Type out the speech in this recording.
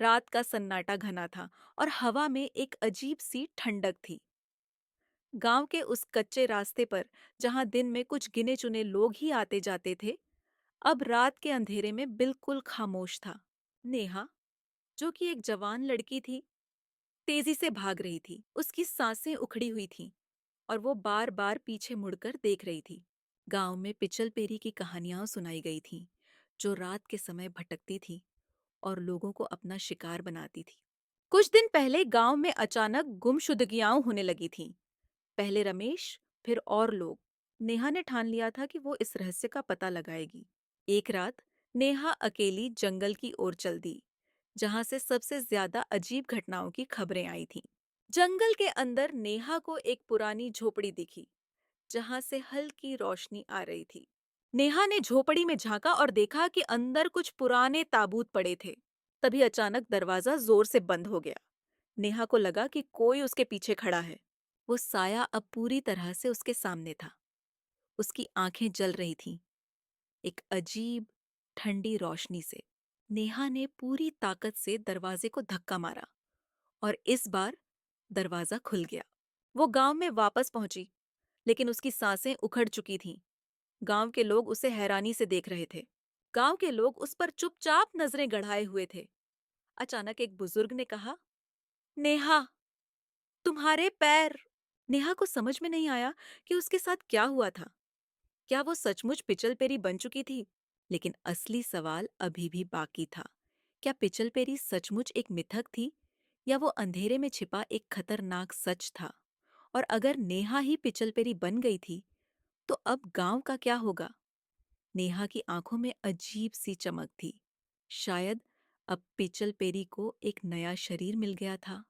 रात का सन्नाटा घना था और हवा में एक अजीब सी ठंडक थी। गांव के उस कच्चे रास्ते पर, जहां दिन में कुछ गिने चुने लोग ही आते जाते थे, अब रात के अंधेरे में बिल्कुल खामोश था। नेहा, जो कि एक जवान लड़की थी, तेजी से भाग रही थी। उसकी सांसें उखड़ी हुई थीं और वो बार बार पीछे मुड़कर देख रही थी। गांव में पिचल पेरी की कहानियां सुनाई गई थीं, जो रात के समय भटकती थी और लोगों को अपना शिकार बनाती थी। कुछ दिन पहले गांव में अचानक गुमशुदगियां होने लगी थीं। पहले रमेश, फिर और लोग। नेहा ने ठान लिया था कि वो इस रहस्य का पता लगाएगी। एक रात नेहा अकेली जंगल की ओर चल दी, जहां से सबसे ज्यादा अजीब घटनाओं की खबरें आई थीं। जंगल के अंदर नेहा को एक पुरानी झोपड़ी दिखी, जहां से हल्की रोशनी आ रही थी। नेहा ने झोपड़ी में झांका और देखा कि अंदर कुछ पुराने ताबूत पड़े थे। तभी अचानक दरवाजा जोर से बंद हो गया। नेहा को लगा कि कोई उसके पीछे खड़ा है। वो साया अब पूरी तरह से उसके सामने था। उसकी आंखें जल रही थीं, एक अजीब ठंडी रोशनी से। नेहा ने पूरी ताकत से दरवाजे को धक्का मारा और इस बार दरवाजा खुल गया। वो गांव में वापस पहुंची, लेकिन उसकी सांसें उखड़ चुकी थीं। गांव के लोग उसे हैरानी से देख रहे थे। गांव के लोग उस पर चुपचाप नजरें गड़ाए हुए थे। अचानक एक बुजुर्ग ने कहा, नेहा, तुम्हारे पैर। नेहा को समझ में नहीं आया कि उसके साथ क्या हुआ था। क्या वो सचमुच पिचलपेरी बन चुकी थी? लेकिन असली सवाल अभी भी बाकी था। क्या पिचलपेरी सचमुच एक मिथक थी, या वो अंधेरे में छिपा एक खतरनाक सच था? और अगर नेहा ही पिचलपेरी बन गई थी, तो अब गांव का क्या होगा? नेहा की आंखों में अजीब सी चमक थी। शायद अब पिचलपेरी को एक नया शरीर मिल गया था।